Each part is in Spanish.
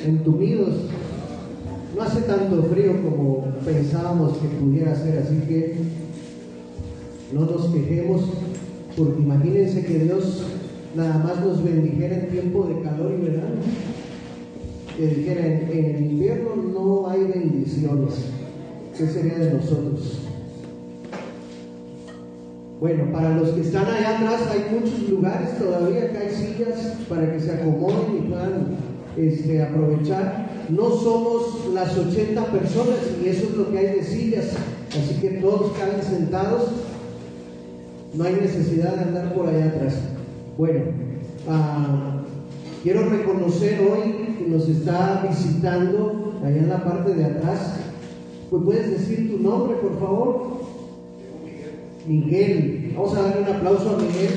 entumidos. No hace tanto frío como pensábamos que pudiera ser, así que no nos quejemos, porque imagínense que Dios nada más nos bendijera en tiempo de calor y verano. Que dijera, en el invierno no hay bendiciones. ¿Qué sería de nosotros? Bueno, para los que están allá atrás hay muchos lugares todavía, acá hay sillas para que se acomoden y puedan aprovechar. No somos las 80 personas y eso es lo que hay de sillas, así que todos caen sentados, no hay necesidad de andar por allá atrás. Bueno, quiero reconocer hoy que nos está visitando allá en la parte de atrás. Pues puedes decir tu nombre, por favor. Miguel. Vamos a darle un aplauso a Miguel.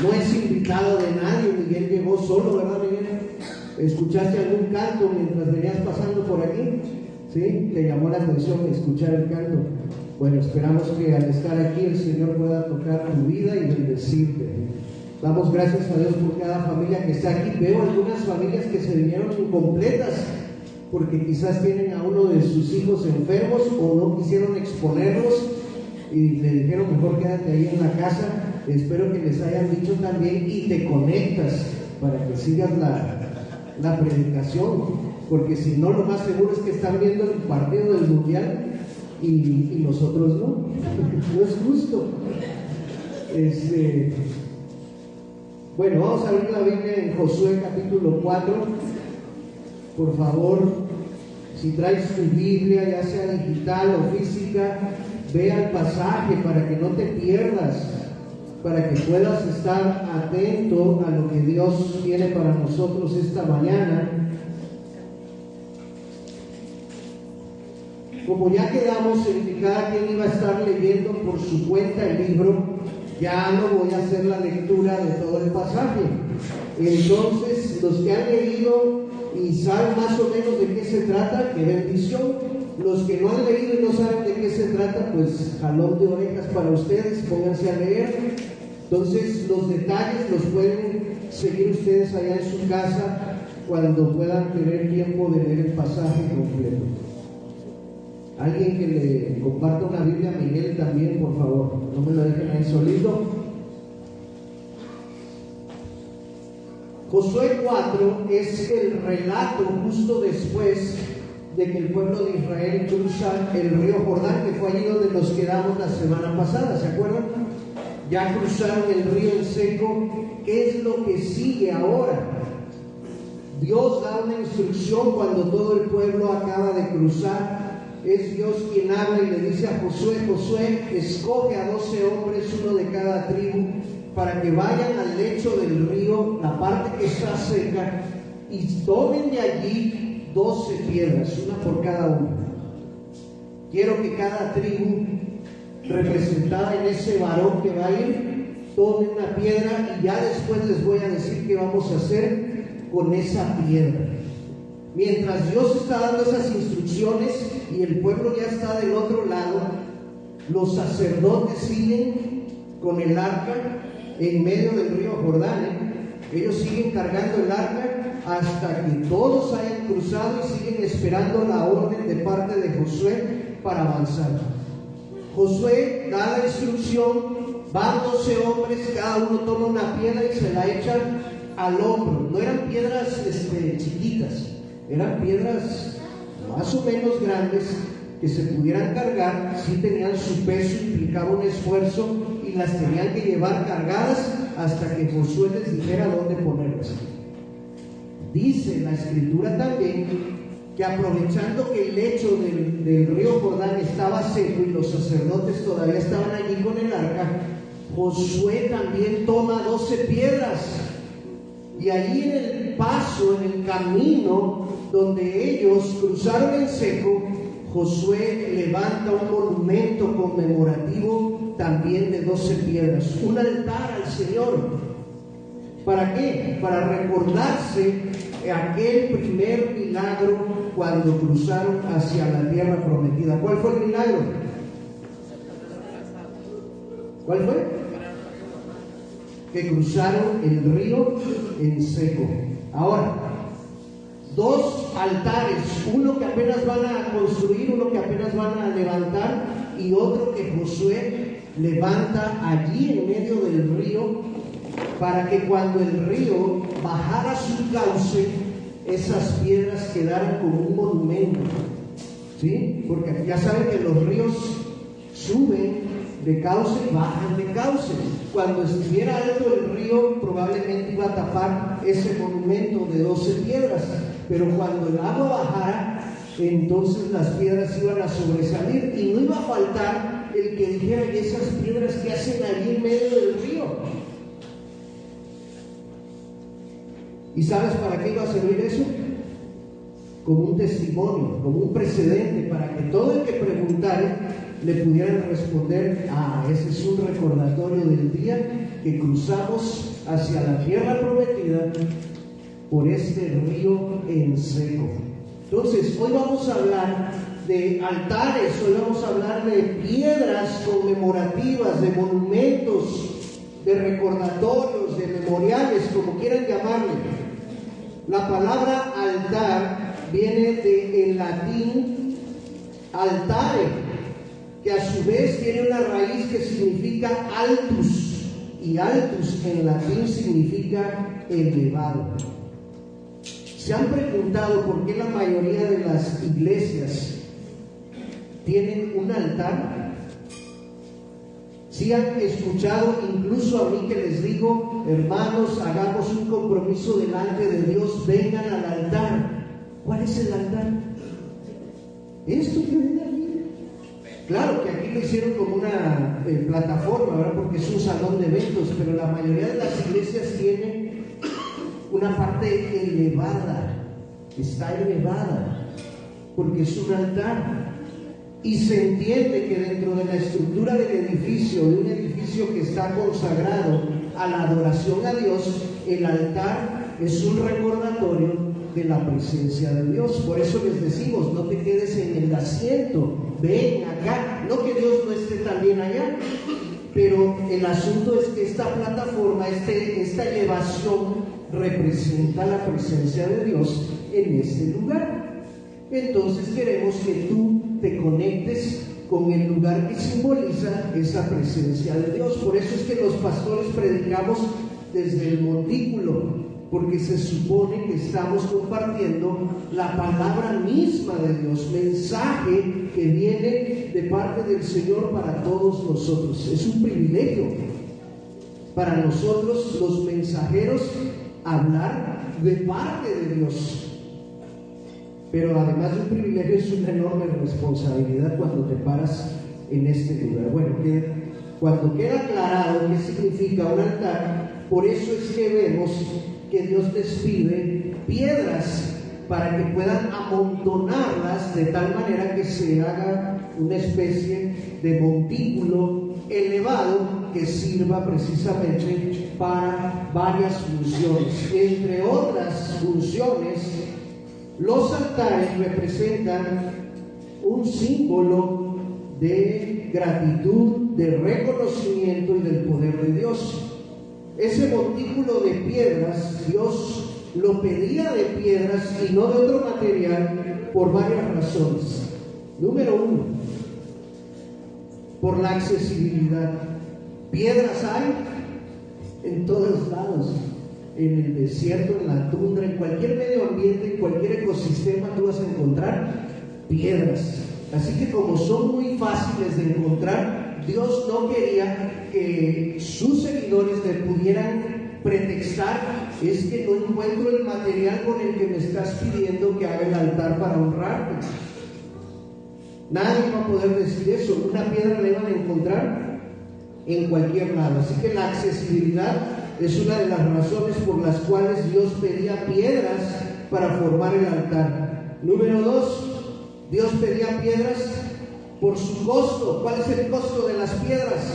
No es invitado de nadie, Miguel llegó solo, ¿verdad, Miguel? ¿Escuchaste algún canto mientras venías pasando por aquí? ¿Sí? ¿Te llamó la atención escuchar el canto? Bueno, esperamos que al estar aquí el Señor pueda tocar tu vida y bendecirte. Damos gracias a Dios por cada familia que está aquí. Veo algunas familias que se vinieron incompletas porque quizás tienen a uno de sus hijos enfermos o no quisieron exponerlos y le dijeron mejor quédate ahí en la casa. Espero que les hayan dicho también y te conectas para que sigas la predicación, porque si no, lo más seguro es que están viendo el partido del mundial y nosotros no. No es justo. Bueno, vamos a abrir la Biblia en Josué capítulo 4. Por favor, si traes tu Biblia, ya sea digital o física, ve al pasaje para que no te pierdas, para que puedas estar atento a lo que Dios tiene para nosotros esta mañana. Como ya quedamos en que cada quien iba a estar leyendo por su cuenta el libro, ya no voy a hacer la lectura de todo el pasaje. Entonces, los que han leído y saben más o menos de qué se trata, qué bendición. Los que no han leído y no saben de qué se trata, pues jalón de orejas para ustedes, pónganse a leer. Entonces, los detalles los pueden seguir ustedes allá en su casa cuando puedan tener tiempo de leer el pasaje completo. Alguien que le comparta una Biblia a Miguel también, por favor, no me lo dejen ahí solito. Josué 4 es el relato justo después de que el pueblo de Israel cruza el río Jordán, que fue allí donde nos quedamos la semana pasada, ¿se acuerdan? Ya cruzaron el río en seco. ¿Qué es lo que sigue ahora? Dios da una instrucción cuando todo el pueblo acaba de cruzar. Es Dios quien habla y le dice a Josué: Josué, escoge a 12 hombres, uno de cada tribu, para que vayan al lecho del río, la parte que está seca, y tomen de allí 12 piedras, una por cada uno. Quiero que cada tribu representada en ese varón que va a ir, tome una piedra, y ya después les voy a decir qué vamos a hacer con esa piedra. Mientras Dios está dando esas instrucciones y el pueblo ya está del otro lado, los sacerdotes siguen con el arca en medio del río Jordán. Ellos siguen cargando el arca hasta que todos hayan cruzado y siguen esperando la orden de parte de Josué para avanzar. Josué da la instrucción, van 12 hombres, cada uno toma una piedra y se la echan al hombro. No eran piedras chiquitas, eran piedras más o menos grandes que se pudieran cargar. Sí tenían su peso, implicaba un esfuerzo y las tenían que llevar cargadas hasta que Josué les dijera dónde ponerlas. Dice la escritura también que aprovechando que el lecho del río Jordán estaba seco y los sacerdotes todavía estaban allí con el arca, Josué también toma 12 piedras. Y allí en el paso, en el camino donde ellos cruzaron en seco, Josué levanta un monumento conmemorativo también de 12 piedras, un altar al Señor. ¿Para qué? Para recordarse aquel primer milagro cuando cruzaron hacia la tierra prometida. ¿Cuál fue el milagro? ¿Cuál fue? que cruzaron el río en seco. Ahora, dos altares, uno que apenas van a construir, uno que apenas van a levantar, y otro que Josué levanta allí en medio del río, para que cuando el río bajara su cauce, esas piedras quedaran como un monumento, ¿sí? Porque ya saben que los ríos suben de cauce y bajan de cauce. Cuando estuviera alto el río, probablemente iba a tapar ese monumento de 12 piedras, pero cuando el agua bajara, entonces las piedras iban a sobresalir y no iba a faltar el que dijera: ¿y esas piedras que hacen allí en medio del río? ¿Y sabes para qué iba a servir eso? Como un testimonio, como un precedente, para que todo el que preguntara le pudieran responder: ese es un recordatorio del día que cruzamos hacia la tierra prometida por este río en seco. Entonces, hoy vamos a hablar de altares, hoy vamos a hablar de piedras conmemorativas, de monumentos, de recordatorios, de memoriales, como quieran llamarle. La palabra altar viene del latín altare, que a su vez tiene una raíz que significa altus, y altus en latín significa elevado. ¿Se han preguntado por qué la mayoría de las iglesias tienen un altar? Si han escuchado, incluso a mí que les digo: hermanos, hagamos un compromiso delante de Dios, vengan al altar. ¿Cuál es el altar? Esto que ven aquí. Claro que aquí lo hicieron como una plataforma, ¿verdad? Porque es un salón de eventos, pero la mayoría de las iglesias tienen una parte elevada, está elevada, porque es un altar. Y se entiende que dentro de la estructura del edificio, de un edificio que está consagrado a la adoración a Dios, el altar es un recordatorio de la presencia de Dios. Por eso les decimos: no te quedes en el asiento, ven acá. No que Dios no esté también allá, pero el asunto es que esta plataforma, esta elevación, representa la presencia de Dios en este lugar. Entonces queremos que tú te conectes con el lugar que simboliza esa presencia de Dios. Por eso es que los pastores predicamos desde el montículo, porque se supone que estamos compartiendo la palabra misma de Dios, mensaje que viene de parte del Señor para todos nosotros. Es un privilegio para nosotros, los mensajeros, hablar de parte de Dios. Pero además de un privilegio, es una enorme responsabilidad cuando te paras en este lugar. Bueno, cuando queda aclarado qué significa un altar, por eso es que vemos que Dios les pide piedras para que puedan amontonarlas de tal manera que se haga una especie de montículo elevado que sirva precisamente para varias funciones. Entre otras funciones, los altares representan un símbolo de gratitud, de reconocimiento y del poder de Dios. Ese montículo de piedras, Dios lo pedía de piedras y no de otro material por varias razones. Número uno, por la accesibilidad. Piedras hay en todos lados. En el desierto, en la tundra, en cualquier medio ambiente, en cualquier ecosistema, tú vas a encontrar piedras. Así que como son muy fáciles de encontrar, Dios no quería que sus seguidores le pudieran pretextar: es que no encuentro el material con el que me estás pidiendo que haga el altar para honrarte. Nadie va a poder decir eso. Una piedra la iban a encontrar en cualquier lado. Así que la accesibilidad es una de las razones por las cuales Dios pedía piedras para formar el altar. Número dos, Dios pedía piedras por su costo. ¿Cuál es el costo de las piedras?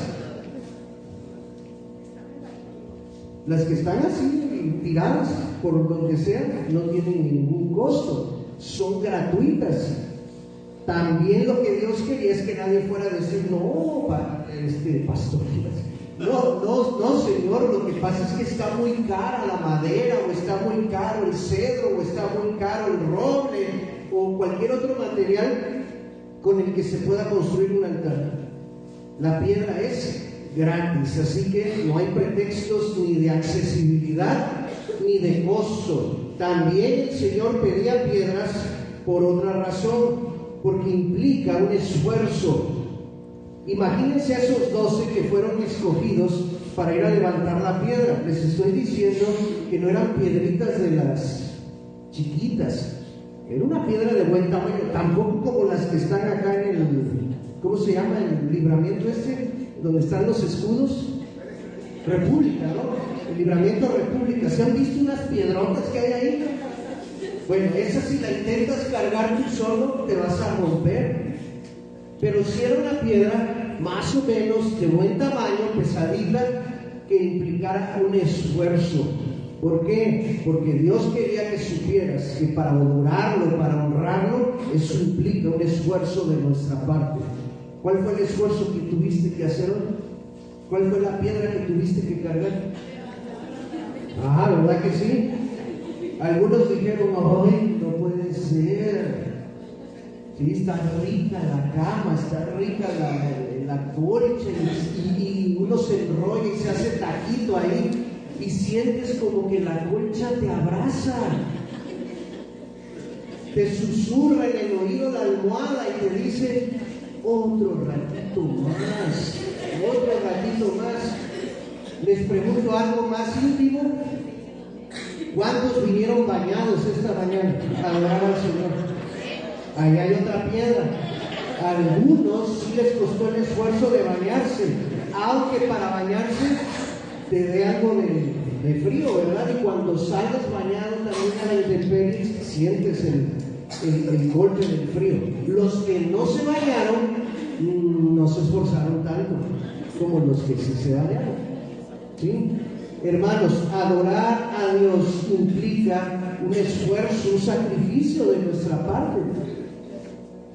Las que están así tiradas por donde sea no tienen ningún costo, son gratuitas. También lo que Dios quería es que nadie fuera a decir: no, pastor, No, Señor, lo que pasa es que está muy cara la madera, o está muy caro el cedro, o está muy caro el roble, o cualquier otro material con el que se pueda construir un altar. La piedra es gratis, así que no hay pretextos ni de accesibilidad ni de costo. También el Señor pedía piedras por otra razón, porque implica un esfuerzo. Imagínense a esos 12 que fueron escogidos para ir a levantar la piedra. Les estoy diciendo que no eran piedritas de las chiquitas, era una piedra de buen tamaño, tampoco como las que están acá en el, ¿cómo se llama? El libramiento donde están los escudos. República, ¿no? El libramiento República. ¿Se han visto unas piedrotas que hay ahí? Bueno, esa si la intentas cargar tú solo, te vas a romper. Pero si era una piedra más o menos de buen tamaño, pesadita, que implicara un esfuerzo. ¿Por qué? Porque Dios quería que supieras que para adorarlo, para honrarlo, eso implica un esfuerzo de nuestra parte. ¿Cuál fue el esfuerzo que tuviste que hacer hoy? ¿Cuál fue la piedra que tuviste que cargar? Ah, ¿verdad que sí? Algunos dijeron, ¡ay, no puede ser! Sí, está rica la cama, está rica la colcha, y uno se enrolla y se hace taquito ahí, y sientes como que la colcha te abraza, te susurra en el oído la almohada y te dice, otro ratito más. Les pregunto algo más íntimo. ¿Cuántos vinieron bañados esta mañana a adorar al Señor? Ahí hay otra piedra. A algunos sí les costó el esfuerzo de bañarse, aunque para bañarse te dé algo de frío, ¿verdad? Y cuando sales bañado también a la intemperie sientes el golpe del frío. Los que no se bañaron no se esforzaron tanto como los que sí se bañaron, ¿sí? Hermanos, adorar a Dios implica un esfuerzo, un sacrificio de nuestra parte.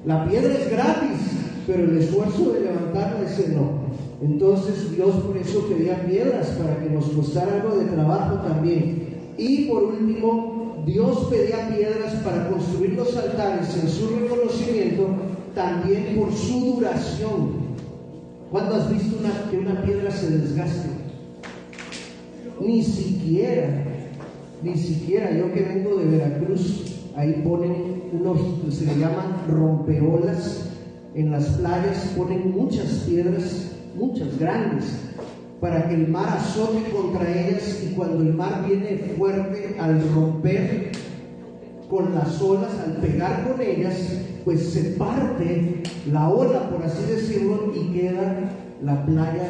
La piedra es gratis, pero el esfuerzo de levantarla ese no. Entonces Dios por eso pedía piedras, para que nos costara algo de trabajo también. Y por último, Dios pedía piedras para construir los altares en su reconocimiento, también por su duración. ¿Cuándo has visto que una piedra se desgaste? Ni siquiera, yo que vengo de Veracruz, ahí ponen unos, se le llaman rompeolas, en las playas ponen muchas piedras, muchas grandes, para que el mar azote contra ellas, y cuando el mar viene fuerte al romper con las olas, al pegar con ellas, pues se parte la ola, por así decirlo, y queda la playa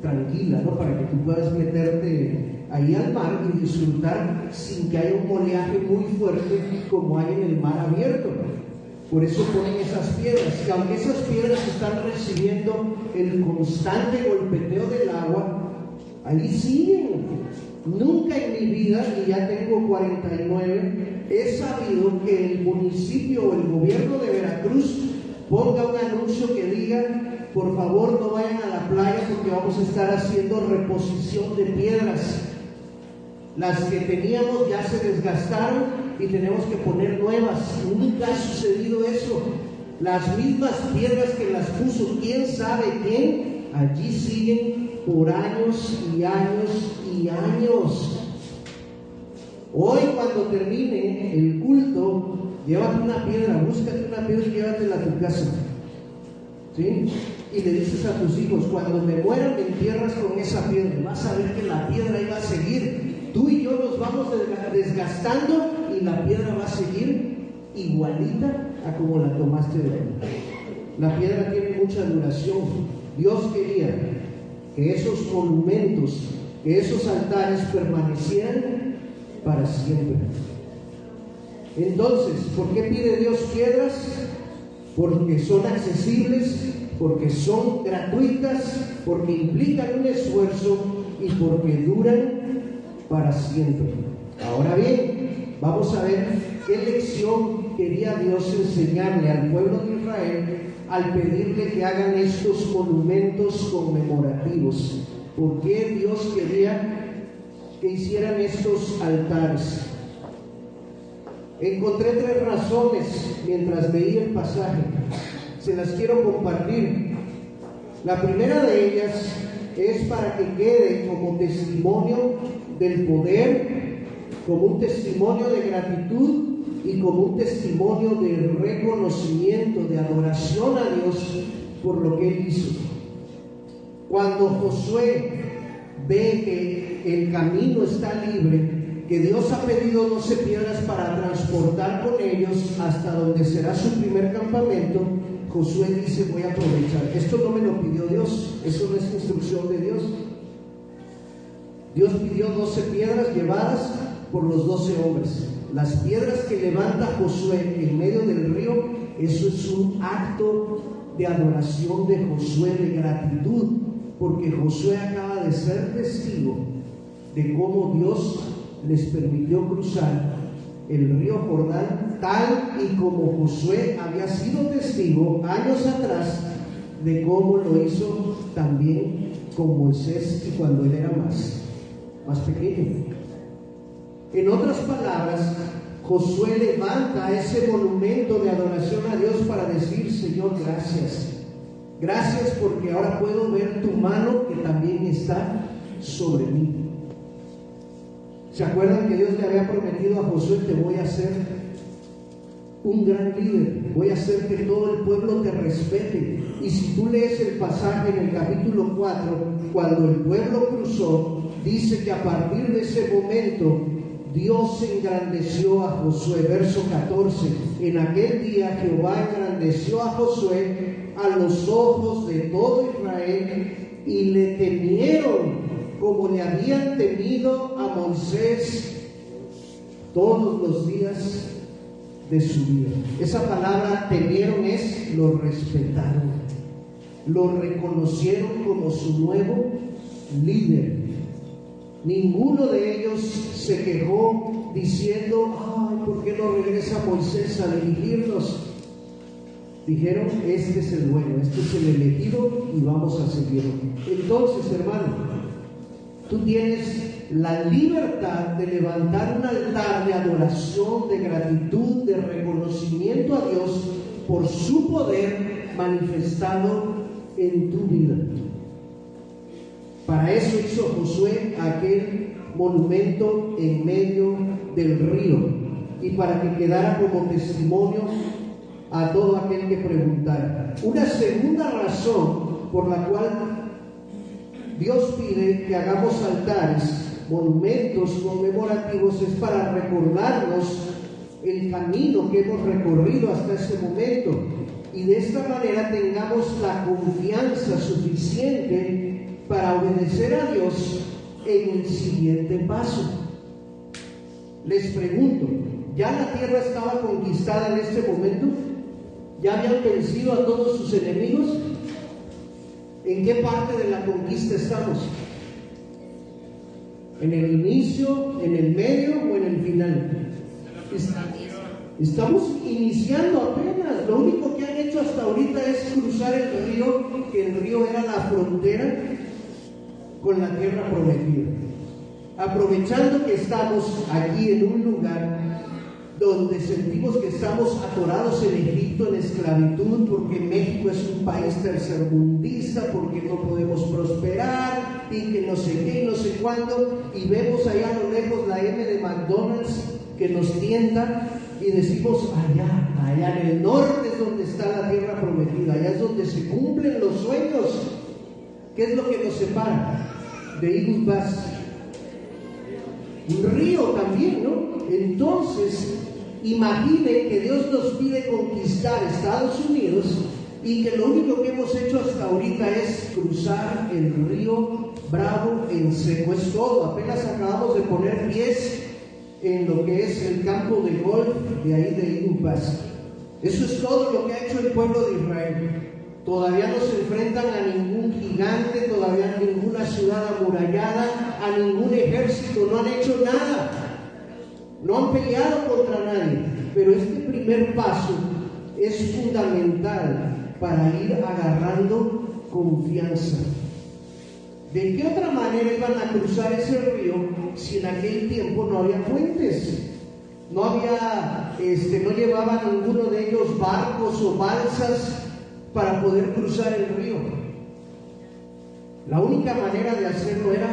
tranquila, ¿no? Para que tú puedas meterte ahí al mar y disfrutar sin que haya un oleaje muy fuerte como hay en el mar abierto. Por eso ponen esas piedras, y aunque esas piedras están recibiendo el constante golpeteo del agua, ahí siguen. Nunca en mi vida, y ya tengo 49, he sabido que el municipio o el gobierno de Veracruz ponga un anuncio que diga, por favor no vayan a la playa porque vamos a estar haciendo reposición de piedras. Las que teníamos ya se desgastaron y tenemos que poner nuevas. Nunca ha sucedido eso. Las mismas piedras que las puso quién sabe quién, allí siguen por años y años y años. Hoy, cuando termine el culto, llévate una piedra, búscate una piedra y llévatela a tu casa, ¿sí? Y le dices a tus hijos, cuando me muera me entierras con esa piedra. Vas a ver que la piedra iba a seguir. Tú y yo nos vamos desgastando y la piedra va a seguir igualita a como la tomaste de ahí. La piedra tiene mucha duración. Dios quería que esos monumentos, que esos altares permanecieran para siempre. Entonces, ¿por qué pide Dios piedras? Porque son accesibles, porque son gratuitas, porque implican un esfuerzo y porque duran para siempre. Ahora bien, vamos a ver qué lección quería Dios enseñarle al pueblo de Israel al pedirle que hagan estos monumentos conmemorativos. por qué Dios quería que hicieran estos altares. Encontré 3 razones mientras veía el pasaje. Se las quiero compartir. La primera de ellas es para que quede como testimonio del poder, como un testimonio de gratitud y como un testimonio de reconocimiento, de adoración a Dios por lo que Él hizo. Cuando Josué ve que el camino está libre, que Dios ha pedido 12 piedras para transportar con ellos hasta donde será su primer campamento, Josué dice: voy a aprovechar. Esto no me lo pidió Dios, eso no es instrucción de Dios. Dios pidió 12 piedras llevadas por los 12 hombres. Las piedras que levanta Josué en medio del río, eso es un acto de adoración de Josué, de gratitud, porque Josué acaba de ser testigo de cómo Dios les permitió cruzar el río Jordán, tal y como Josué había sido testigo años atrás de cómo lo hizo también con Moisés y cuando él era más pequeño. En otras palabras, Josué levanta ese monumento de adoración a Dios para decir: Señor, gracias. Gracias porque ahora puedo ver tu mano que también está sobre mí. ¿Se acuerdan que Dios le había prometido a Josué: te voy a hacer un gran líder, voy a hacer que todo el pueblo te respete? Y si tú lees el pasaje en el capítulo 4, cuando el pueblo cruzó, dice que a partir de ese momento Dios engrandeció a Josué. Verso 14: en aquel día Jehová engrandeció a Josué a los ojos de todo Israel, y le temieron como le habían temido a Moisés todos los días de su vida. Esa palabra temieron es: lo respetaron, lo reconocieron como su nuevo líder. Ninguno de ellos se quejó diciendo: ay, ¿por qué no regresa Moisés a dirigirnos? Dijeron: este es el bueno, este es el elegido y vamos a seguirlo. Entonces, hermano, tú tienes la libertad de levantar un altar de adoración, de gratitud, de reconocimiento a Dios por su poder manifestado en tu vida. Para eso hizo Josué aquel monumento en medio del río, y para que quedara como testimonio a todo aquel que preguntara. Una segunda razón por la cual Dios pide que hagamos altares, monumentos conmemorativos, es para recordarnos el camino que hemos recorrido hasta ese momento, y de esta manera tengamos la confianza suficiente para obedecer a Dios en el siguiente paso. Les pregunto, ¿ya la tierra estaba conquistada en este momento? ¿Ya habían vencido a todos sus enemigos? ¿En qué parte de la conquista estamos? ¿En el inicio, en el medio o en el final? Estamos iniciando apenas. Lo único que han hecho hasta ahorita es cruzar el río, que el río era la frontera con la tierra prometida. Aprovechando que estamos aquí en un lugar donde sentimos que estamos atorados en Egipto, en esclavitud, porque México es un país tercermundista, porque no podemos prosperar y que no sé qué y no sé cuándo, y vemos allá a lo lejos la M de McDonald's que nos tienta y decimos: allá en el norte es donde está la tierra prometida, allá es donde se cumplen los sueños. ¿Qué es lo que nos separa? De Eagle Pass, un río también, ¿no? Entonces, imaginen que Dios nos pide conquistar Estados Unidos y que lo único que hemos hecho hasta ahorita es cruzar el río Bravo en seco. Es todo. Apenas acabamos de poner pies en lo que es el campo de golf de ahí de Eagle Pass. Eso es todo lo que ha hecho el pueblo de Israel. Todavía no se enfrentan a ningún gigante, todavía a ninguna ciudad amurallada, a ningún ejército, no han hecho nada, no han peleado contra nadie. Pero este primer paso es fundamental para ir agarrando confianza. ¿De qué otra manera iban a cruzar ese río si en aquel tiempo no había puentes? No había, no llevaba ninguno de ellos barcos o balsas para poder cruzar el río. La única manera de hacerlo era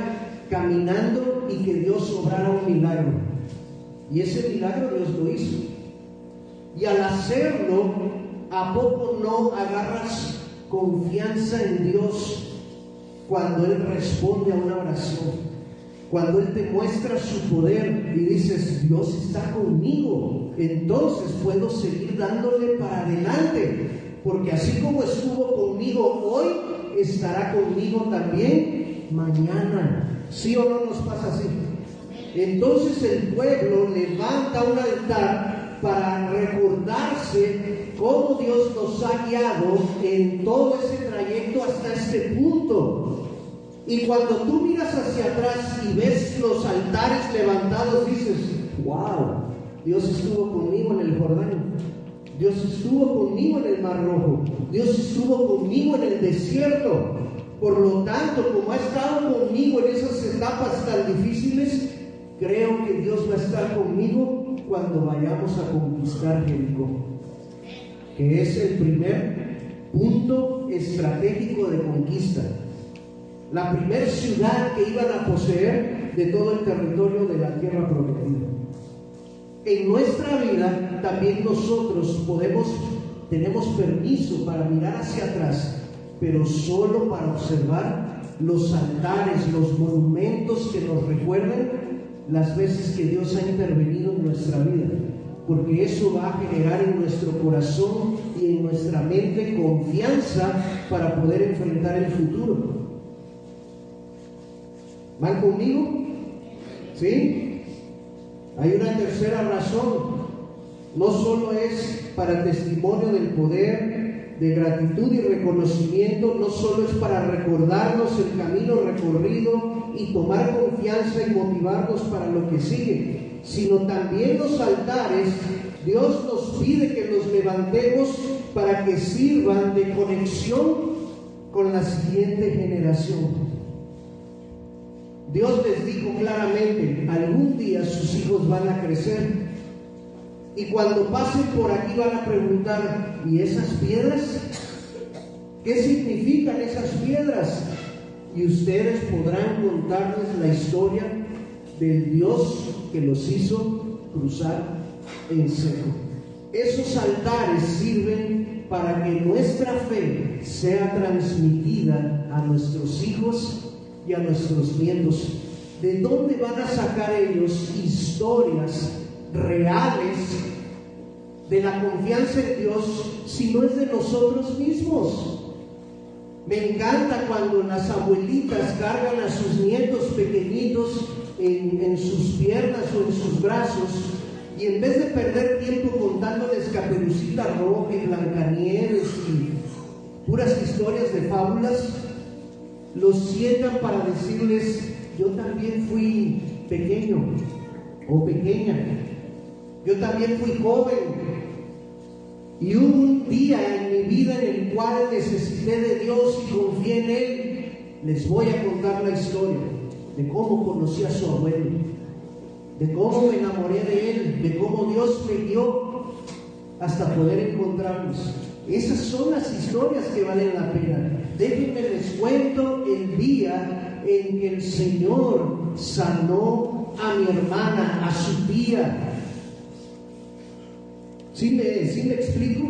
caminando y que Dios obrara un milagro. Y ese milagro Dios lo hizo. Y al hacerlo, ¿a poco no agarras confianza en Dios cuando Él responde a una oración? Cuando Él te muestra su poder y dices, Dios está conmigo, entonces puedo seguir dándole para adelante, porque así como estuvo conmigo hoy, estará conmigo también mañana. ¿Sí o no nos pasa así? Entonces el pueblo levanta un altar para recordarse cómo Dios nos ha guiado en todo ese trayecto hasta este punto. Y cuando tú miras hacia atrás y ves los altares levantados, dices, wow, Dios estuvo conmigo en el Jordán, Dios estuvo conmigo en el Mar Rojo, Dios estuvo conmigo en el desierto. Por lo tanto, como ha estado conmigo en esas etapas tan difíciles, creo que Dios va a estar conmigo cuando vayamos a conquistar Jericó, que es el primer punto estratégico de conquista. La primera ciudad que iban a poseer de todo el territorio de la tierra prometida. En nuestra vida también nosotros tenemos permiso para mirar hacia atrás, pero solo para observar los altares, los monumentos que nos recuerden las veces que Dios ha intervenido en nuestra vida, porque eso va a generar en nuestro corazón y en nuestra mente confianza para poder enfrentar el futuro. ¿Van conmigo? ¿Sí? Hay una tercera razón. No solo es para testimonio del poder, de gratitud y reconocimiento, no solo es para recordarnos el camino recorrido y tomar confianza y motivarnos para lo que sigue, sino también los altares. Dios nos pide que los levantemos para que sirvan de conexión con la siguiente generación. Dios les dijo claramente, algún día sus hijos van a crecer y cuando pasen por aquí van a preguntar, ¿y esas piedras? ¿Qué significan esas piedras? Y ustedes podrán contarles la historia del Dios que los hizo cruzar en seco. Esos altares sirven para que nuestra fe sea transmitida a nuestros hijos y a nuestros nietos. ¿De dónde van a sacar ellos historias reales de la confianza en Dios si no es de nosotros mismos? Me encanta cuando las abuelitas cargan a sus nietos pequeñitos en sus piernas o en sus brazos, y en vez de perder tiempo contándoles Caperucita Roja y Blancanieves y puras historias de fábulas, los sientan para decirles, yo también fui pequeño o pequeña, yo también fui joven y hubo un día en mi vida en el cual necesité de Dios y confié en Él. Les voy a contar la historia de cómo conocí a su abuelo, de cómo me enamoré de Él, de cómo Dios me guió hasta poder encontrarnos. Esas son las historias que valen la pena. Déjenme les cuento el día en que el Señor sanó a mi hermana, a su tía. ¿Sí me explico?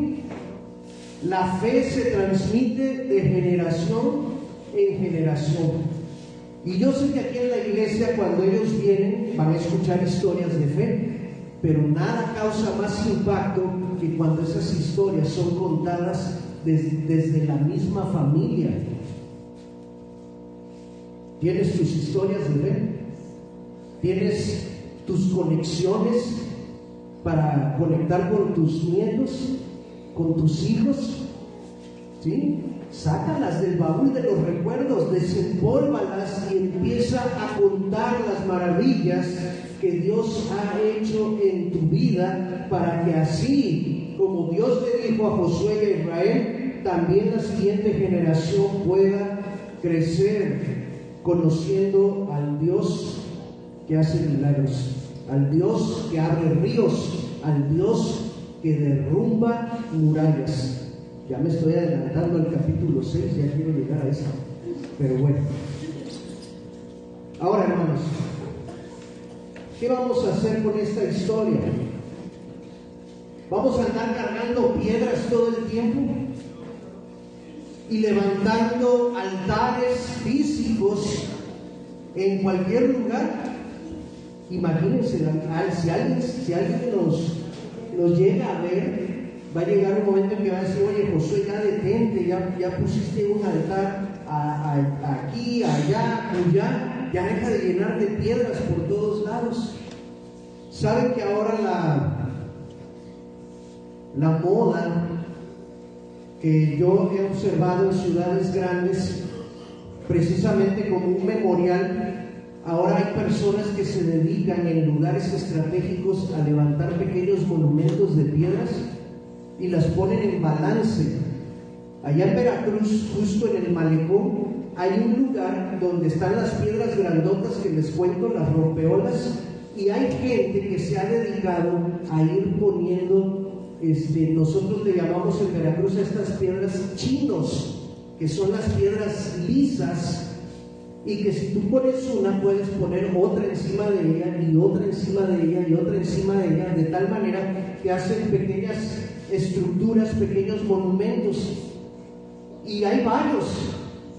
La fe se transmite de generación en generación. Y yo sé que aquí en la iglesia, cuando ellos vienen, van a escuchar historias de fe, pero nada causa más impacto que cuando esas historias son contadas desde la misma familia. ¿Tienes tus historias de fe? ¿Tienes tus conexiones para conectar con tus nietos, con tus hijos? ¿Sí? Sácalas del baúl de los recuerdos, desempólvalas y empieza a contar las maravillas que Dios ha hecho en tu vida, para que así como Dios le dijo a Josué y a Israel, también la siguiente generación pueda crecer conociendo al Dios que hace milagros, al Dios que abre ríos, al Dios que derrumba murallas. Ya me estoy adelantando al capítulo 6, ya quiero llegar a eso, pero bueno. Ahora, hermanos, ¿qué vamos a hacer con esta historia? ¿Vamos a andar cargando piedras todo el tiempo y levantando altares físicos en cualquier lugar? Imagínense, si alguien nos llega a ver, va a llegar un momento en que va a decir: oye, Josué, ya detente, ya pusiste un altar aquí, allá, allá, ya deja de llenar de piedras por todos lados. ¿Saben que ahora la moda que yo he observado en ciudades grandes, precisamente como un memorial, ahora hay personas que se dedican en lugares estratégicos a levantar pequeños monumentos de piedras y las ponen en balance? Allá en Veracruz, justo en el malecón, hay un lugar donde están las piedras grandotas que les cuento, las rompeolas, y hay gente que se ha dedicado a ir poniendo, nosotros le llamamos en Veracruz a estas piedras chinos, que son las piedras lisas, y que si tú pones una, puedes poner otra encima de ella, y otra encima de ella, y otra encima de ella, de tal manera que hacen pequeñas estructuras, pequeños monumentos. Y hay varios,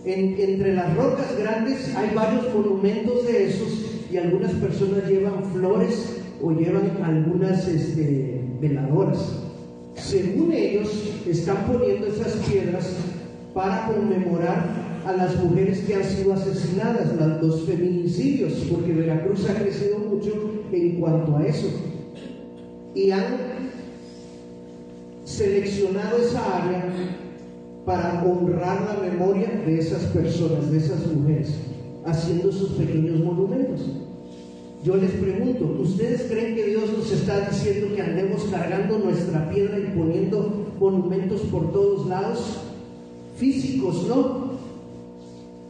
entre las rocas grandes hay varios monumentos de esos, y algunas personas llevan flores o llevan algunas veladoras. Según ellos, están poniendo esas piedras para conmemorar a las mujeres que han sido asesinadas, los feminicidios, porque Veracruz ha crecido mucho en cuanto a eso, y han seleccionado esa área para honrar la memoria de esas personas, de esas mujeres, haciendo sus pequeños monumentos. Yo les pregunto, ¿ustedes creen que Dios nos está diciendo que andemos cargando nuestra piedra y poniendo monumentos por todos lados? Físicos, ¿no?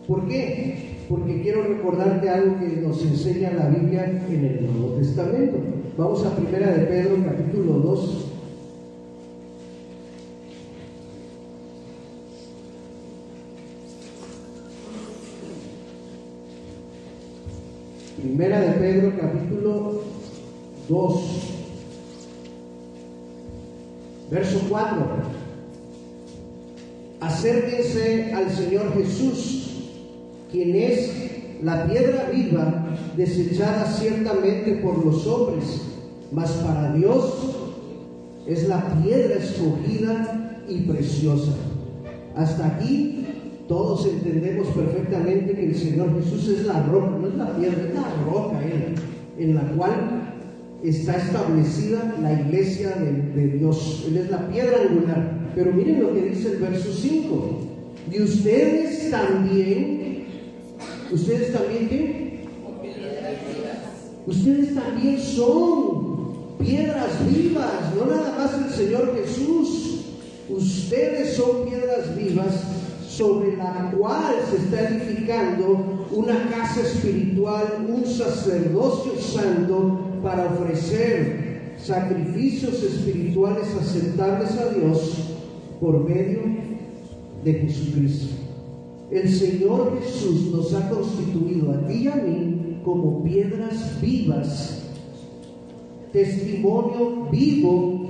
¿Por qué? Porque quiero recordarte algo que nos enseña la Biblia en el Nuevo Testamento. Vamos a 1 de Pedro, capítulo 2. Primera de Pedro, capítulo 2, verso 4. Acérquense al Señor Jesús, quien es la piedra viva, desechada ciertamente por los hombres, mas para Dios es la piedra escogida y preciosa. Hasta aquí todos entendemos perfectamente que el Señor Jesús es la roca, no es la piedra, es la roca en la cual está establecida la iglesia de Dios. Él es la piedra angular. Pero miren lo que dice el verso 5. Y ustedes también ¿qué? Ustedes también son piedras vivas, no nada más el Señor Jesús. Ustedes son piedras vivas sobre la cual se está edificando una casa espiritual, un sacerdocio santo, para ofrecer sacrificios espirituales aceptables a Dios por medio de Jesucristo. El Señor Jesús nos ha constituido a ti y a mí como piedras vivas, testimonio vivo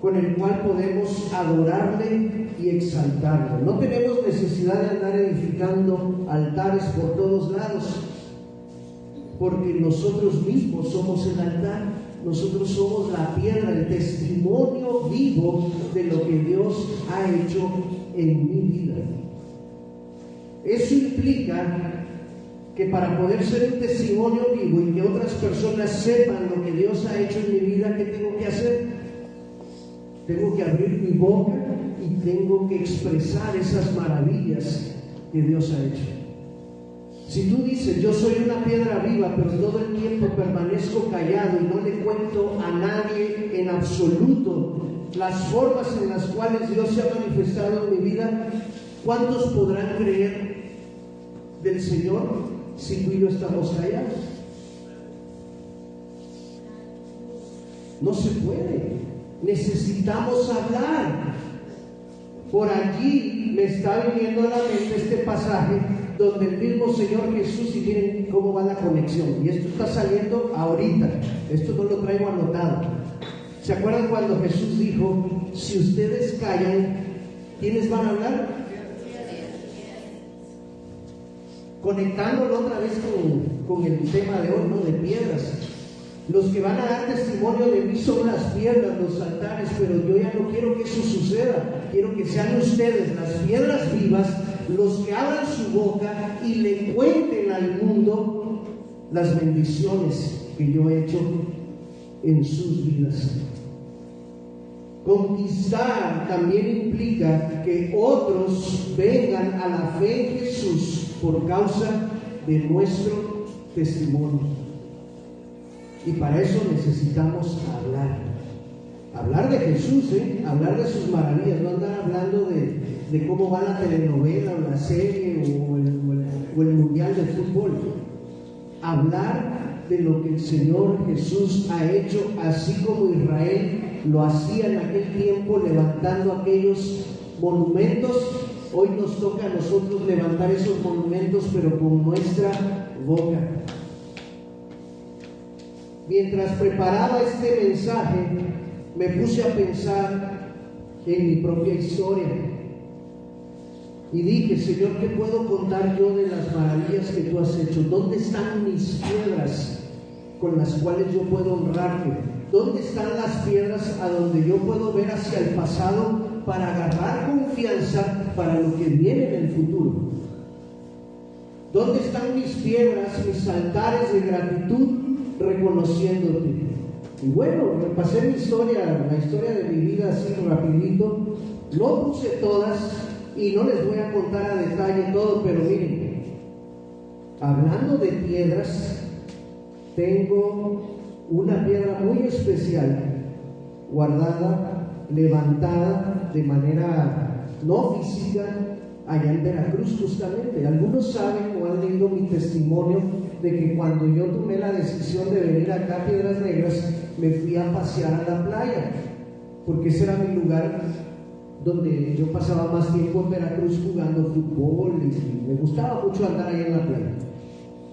con el cual podemos adorarle y exaltarle. No tenemos necesidad de andar edificando altares por todos lados, porque nosotros mismos somos el altar, nosotros somos la piedra, el testimonio vivo de lo que Dios ha hecho en mi vida. Eso implica que para poder ser un testimonio vivo y que otras personas sepan lo que Dios ha hecho en mi vida, ¿qué tengo que hacer? Tengo que abrir mi boca y tengo que expresar esas maravillas que Dios ha hecho. Si tú dices, yo soy una piedra viva, pero todo el tiempo permanezco callado y no le cuento a nadie en absoluto las formas en las cuales Dios se ha manifestado en mi vida, ¿cuántos podrán creer del Señor si tú y yo estamos callados? No se puede. Necesitamos hablar. Por allí me está viniendo a la mente este pasaje donde el mismo Señor Jesús, y miren cómo va la conexión, y esto está saliendo ahorita, esto no lo traigo anotado. ¿Se acuerdan cuando Jesús dijo, si ustedes callan, ¿quiénes van a hablar? Conectándolo otra vez con el tema de hoy, ¿no? De piedras. Los que van a dar testimonio de mí son las piedras, los altares, pero yo ya no quiero que eso suceda. Quiero que sean ustedes, las piedras vivas, los que abran su boca y le cuenten al mundo las bendiciones que yo he hecho en sus vidas. Conquistar también implica que otros vengan a la fe en Jesús por causa de nuestro testimonio. Y para eso necesitamos hablar de Jesús, hablar de sus maravillas, no andar hablando de cómo va la telenovela o la serie o el mundial de fútbol. Hablar de lo que el Señor Jesús ha hecho, así como Israel lo hacía en aquel tiempo, levantando aquellos monumentos. Hoy nos toca a nosotros levantar esos monumentos, pero con nuestra boca. Mientras preparaba este mensaje, me puse a pensar en mi propia historia y dije, Señor, ¿qué puedo contar yo de las maravillas que tú has hecho? ¿Dónde están mis piedras con las cuales yo puedo honrarte? ¿Dónde están las piedras a donde yo puedo ver hacia el pasado para agarrar confianza para lo que viene en el futuro? ¿Dónde están mis piedras, mis altares de gratitud reconociéndote? Y bueno, repasé mi historia, la historia de mi vida así rapidito. No puse todas y no les voy a contar a detalle todo, pero miren, hablando de piedras, tengo una piedra muy especial guardada, levantada de manera no física allá en Veracruz justamente. Algunos saben o han leído mi testimonio de que cuando yo tomé la decisión de venir acá a Piedras Negras, me fui a pasear a la playa, porque ese era mi lugar donde yo pasaba más tiempo en Veracruz jugando fútbol y me gustaba mucho andar ahí en la playa.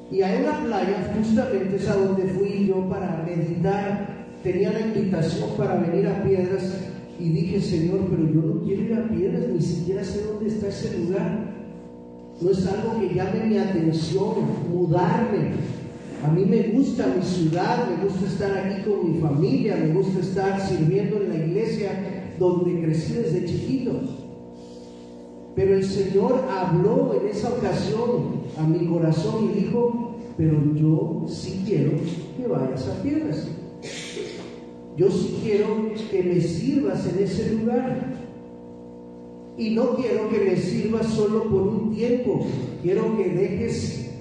Y ahí en la playa justamente es a donde fui yo para meditar. Tenía la invitación para venir a Piedras y dije, Señor, pero yo no quiero ir a Piedras, ni siquiera sé dónde está ese lugar. No es algo que llame mi atención, mudarme. A mí me gusta mi ciudad, me gusta estar aquí con mi familia, me gusta estar sirviendo en la iglesia donde crecí desde chiquito. Pero el Señor habló en esa ocasión a mi corazón y dijo, pero yo sí quiero que vayas a Piedras. Yo sí quiero que me sirvas en ese lugar. Y no quiero que me sirvas solo por un tiempo. Quiero que dejes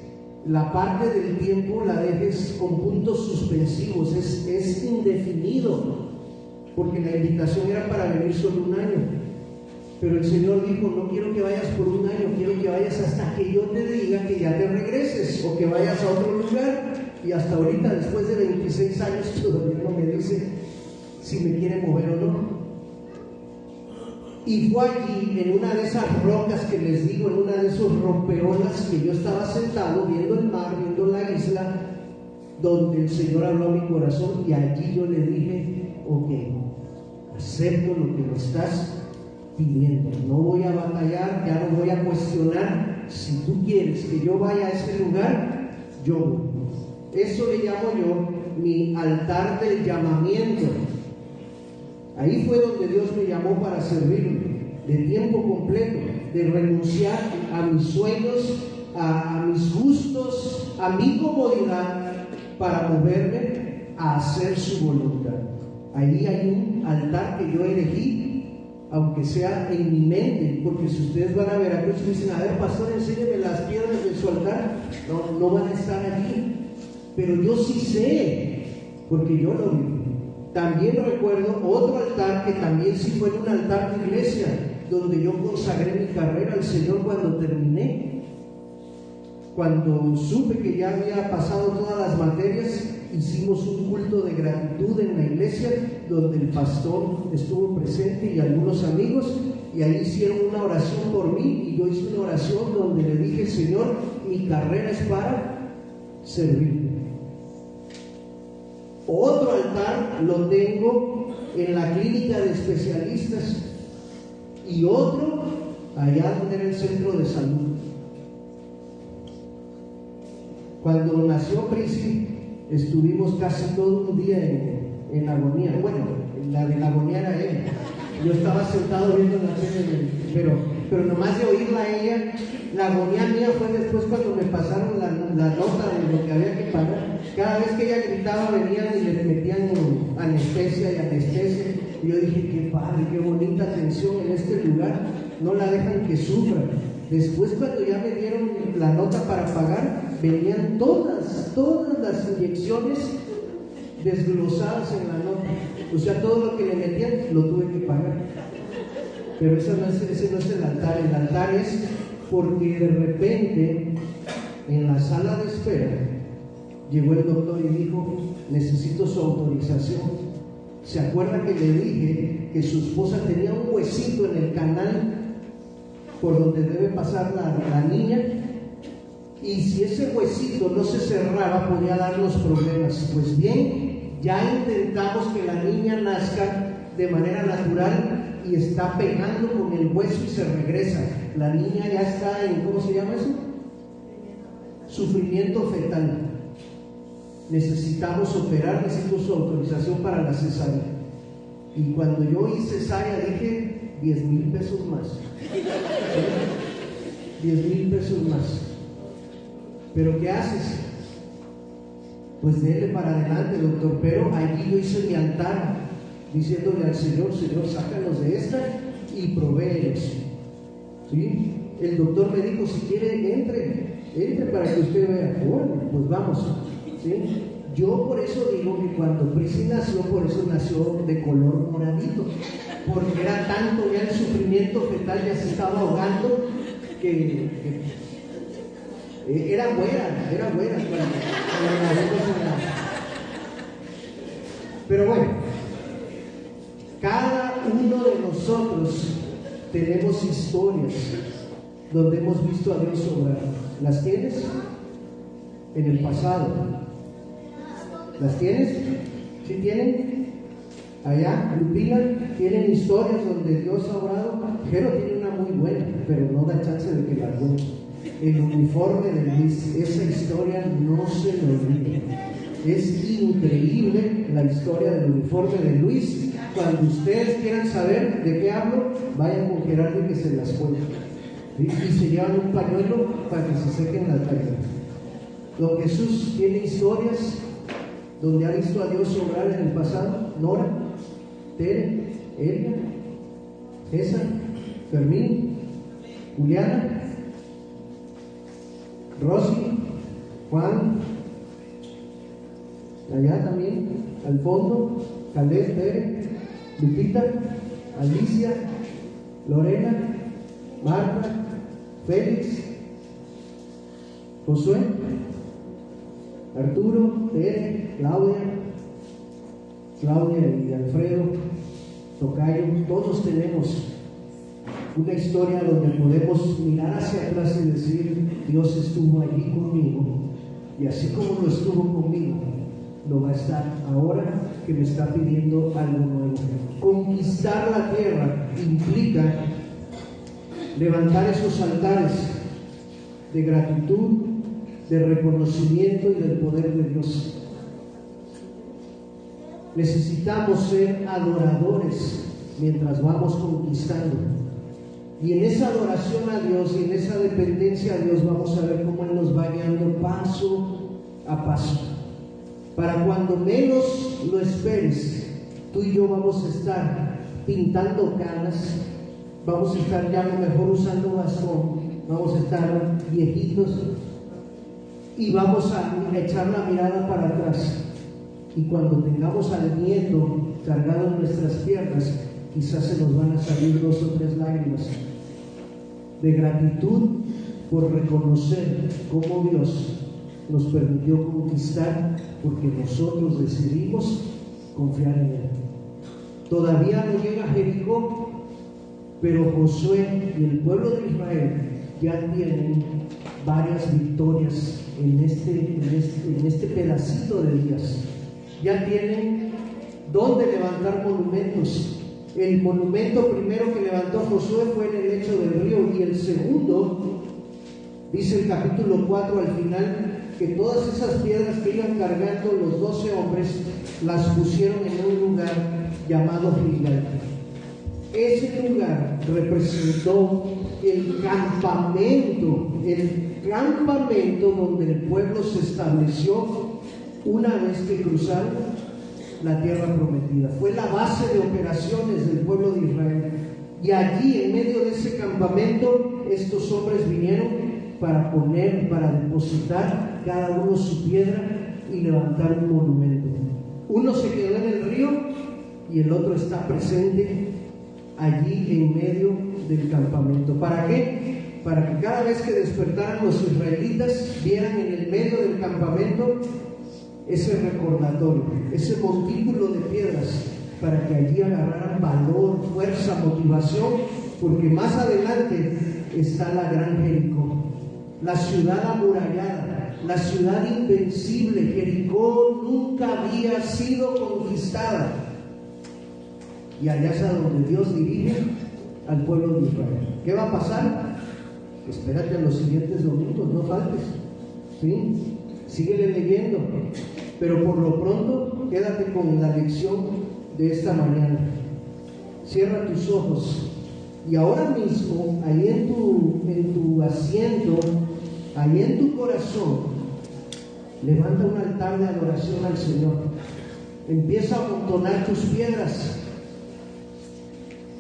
la parte del tiempo, la dejes con puntos suspensivos. Es indefinido, porque la invitación era para venir solo un año. Pero el Señor dijo, no quiero que vayas por un año, quiero que vayas hasta que yo te diga que ya te regreses o que vayas a otro lugar. Y hasta ahorita, después de 26 años, todavía no me dice si me quiere mover o no. Y fue allí, en una de esas rocas que les digo, en una de esos rompeolas, que yo estaba sentado viendo el mar, viendo la isla, donde el Señor habló a mi corazón. Y allí yo le dije, ok, acepto lo que me estás pidiendo, no voy a batallar, ya no voy a cuestionar. Si tú quieres que yo vaya a ese lugar, yo voy. Eso le llamo yo mi altar del llamamiento. Ahí fue donde Dios me llamó para servirme de tiempo completo, de renunciar a mis sueños, a mis gustos, a mi comodidad, para moverme a hacer su voluntad. Ahí hay un altar que yo elegí, aunque sea en mi mente, porque si ustedes van a Veracruz y dicen, a ver, pastor, enséñeme las piedras de su altar, no van a estar allí. Pero yo sí sé, porque yo lo viví. También recuerdo otro altar que también sí fue un altar de iglesia, donde yo consagré mi carrera al Señor cuando terminé. cuando supe que ya había pasado todas las materias, hicimos un culto de gratitud en la iglesia, donde el pastor estuvo presente y algunos amigos, y ahí hicieron una oración por mí, y yo hice una oración donde le dije: Señor, mi carrera es para servir. Otro altar lo tengo en la clínica de especialistas, y otro allá donde era el centro de salud. Cuando nació Prisci, estuvimos casi todo un día en agonía. Bueno, la de la agonía era ella. Yo estaba sentado viendo la tele, pero nomás de oírla a ella. La agonía mía fue después, cuando me pasaron la nota de lo que había que pagar. Cada vez que ella gritaba, venían y le metían anestesia y anestesia. Y yo dije: qué padre, qué bonita atención en este lugar, no la dejan que sufra. Después, cuando ya me dieron la nota para pagar, venían todas las inyecciones desglosadas en la nota. O sea, todo lo que le metían lo tuve que pagar. Pero ese no es el altar. El altar es porque de repente, en la sala de espera, llegó el doctor y dijo: necesito su autorización. ¿Se acuerda que le dije que su esposa tenía un huesito en el canal por donde debe pasar la niña? Y si ese huesito no se cerraba, podía darnos problemas. Pues bien, ya intentamos que la niña nazca de manera natural y está pegando con el hueso y se regresa. La niña ya está en, ¿cómo se llama eso? Sufrimiento fetal. Necesitamos operar, necesito su autorización para la cesárea. Y cuando yo hice cesárea dije: 10,000 pesos más. 10,000 pesos más. ¿Pero qué haces? Pues dele para adelante, doctor. Pero allí yo hice mi altar, diciéndole al Señor: Señor, sácanos de esta y provéelos. ¿Sí? El doctor me dijo: si quiere, entre para que usted vea. Bueno, pues vamos. ¿Sí? Yo por eso digo que cuando Prisci nació, por eso nació de color moradito, porque era tanto ya el sufrimiento fetal, ya se estaba ahogando, que era güera cuando nacimos en la... Pero bueno, cada uno de nosotros tenemos historias donde hemos visto a Dios obrar. ¿Las tienes? En el pasado. ¿Las tienes? ¿Sí tienen? Allá, Lupina, tienen historias donde Dios ha obrado. Jero tiene una muy buena, pero no da chance de que la cuente. El uniforme de Luis, esa historia no se me olvida. Es increíble la historia del uniforme de Luis. Cuando ustedes quieran saber de qué hablo, vayan con Gerardo y que se las cuente. Y se llevan un pañuelo para que se sequen las lágrimas. Don Jesús tiene historias donde ha visto a Dios obrar en el pasado. Nora, Tere, Elia, César, Fermín, Juliana, Rosy, Juan, allá también, al fondo, Caleb, Tere, Lupita, Alicia, Lorena, Marta, Félix, Josué, Arturo, Tere, Claudia y Alfredo, Tocayo. Todos tenemos una historia donde podemos mirar hacia atrás y decir: Dios estuvo allí conmigo, y así como lo estuvo conmigo, lo va a estar ahora que me está pidiendo algo nuevo. Conquistar la tierra implica levantar esos altares de gratitud, de reconocimiento y del poder de Dios. Necesitamos ser adoradores mientras vamos conquistando. Y en esa adoración a Dios y en esa dependencia a Dios vamos a ver cómo Él nos va guiando paso a paso. Para cuando menos lo esperes, tú y yo vamos a estar pintando canas, vamos a estar ya a lo mejor usando bastón, vamos a estar viejitos y vamos a echar la mirada para atrás. Y cuando tengamos al nieto cargado en nuestras piernas, quizás se nos van a salir 2 o 3 lágrimas de gratitud por reconocer cómo Dios nos permitió conquistar, porque nosotros decidimos confiar en Él. Todavía no llega a Jericó, pero Josué y el pueblo de Israel ya tienen varias victorias en este pedacito de días. Ya tienen dónde levantar monumentos. El monumento primero que levantó Josué fue en el lecho del río, y el segundo, dice el capítulo 4 al final, que todas esas piedras que iban cargando los 12 hombres las pusieron en un lugar llamado Gilgal. Ese lugar representó el campamento donde el pueblo se estableció una vez que cruzaron la tierra prometida. Fue la base de operaciones del pueblo de Israel. Y allí, en medio de ese campamento, estos hombres vinieron para depositar cada uno su piedra y levantar un monumento. Uno se quedó en el río y el otro está presente allí en medio del campamento. ¿Para qué? Para que cada vez que despertaran los israelitas vieran en el medio del campamento ese recordatorio, ese montículo de piedras, para que allí agarraran valor, fuerza, motivación, porque más adelante está la gran Jericó, la ciudad amurallada, la ciudad invencible. Jericó nunca había sido conquistada, y allá es a donde Dios dirige al pueblo de Israel. ¿Qué va a pasar? Espérate a los siguientes domingos, no faltes, ¿sí? Síguele leyendo, pero por lo pronto quédate con la lección de esta mañana. Cierra tus ojos y ahora mismo, ahí en tu asiento, ahí en tu corazón, levanta un altar de adoración al Señor. Empieza a amontonar tus piedras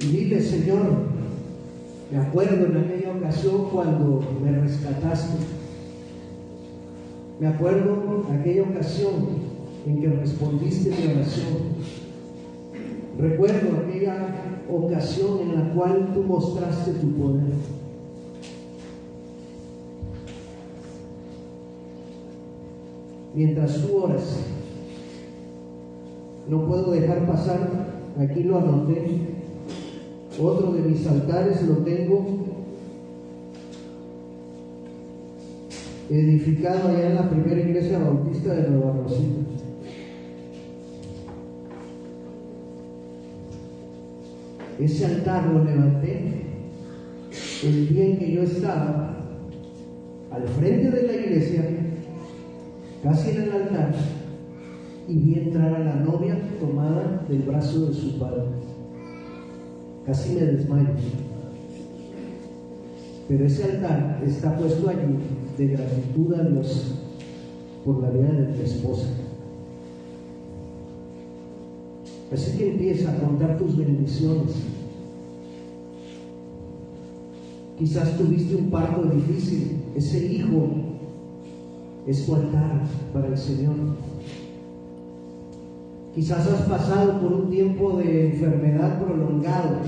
y dile: Señor, me acuerdo en aquella ocasión cuando me rescataste. Me acuerdo de aquella ocasión en que respondiste mi oración. Recuerdo aquella ocasión en la cual tú mostraste tu poder. Mientras tú oras, no puedo dejar pasar, aquí lo anoté, otro de mis altares lo tengo edificado allá en la primera iglesia bautista de Nueva Rosita. Ese altar lo levanté el día en que yo estaba al frente de la iglesia, casi en el altar, y vi entrar a la novia tomada del brazo de su padre. Casi me desmayo. Pero ese altar está puesto allí de gratitud a Dios por la vida de tu esposa. Así que empieza a contar tus bendiciones. Quizás tuviste un parto difícil, ese hijo es tu altar para el Señor. Quizás has pasado por un tiempo de enfermedad prolongado.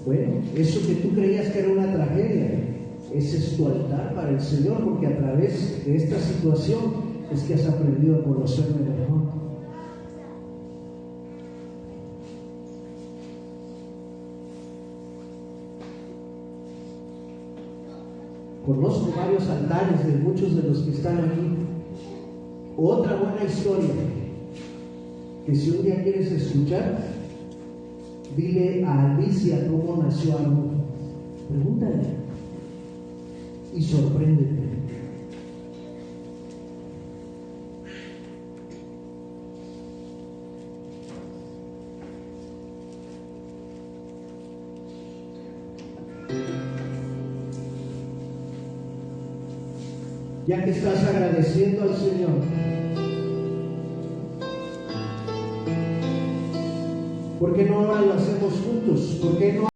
Bueno, eso que tú creías que era una tragedia, ese es tu altar para el Señor, porque a través de esta situación es que has aprendido a conocerme mejor. Conozco varios altares de muchos de los que están aquí. Otra buena historia que si un día quieres escuchar, dile a Alicia cómo nació Aarón. Pregúntale y sorpréndete. Ya que estás agradeciendo al Señor, ¿por qué no ahora lo hacemos juntos? ¿Por qué no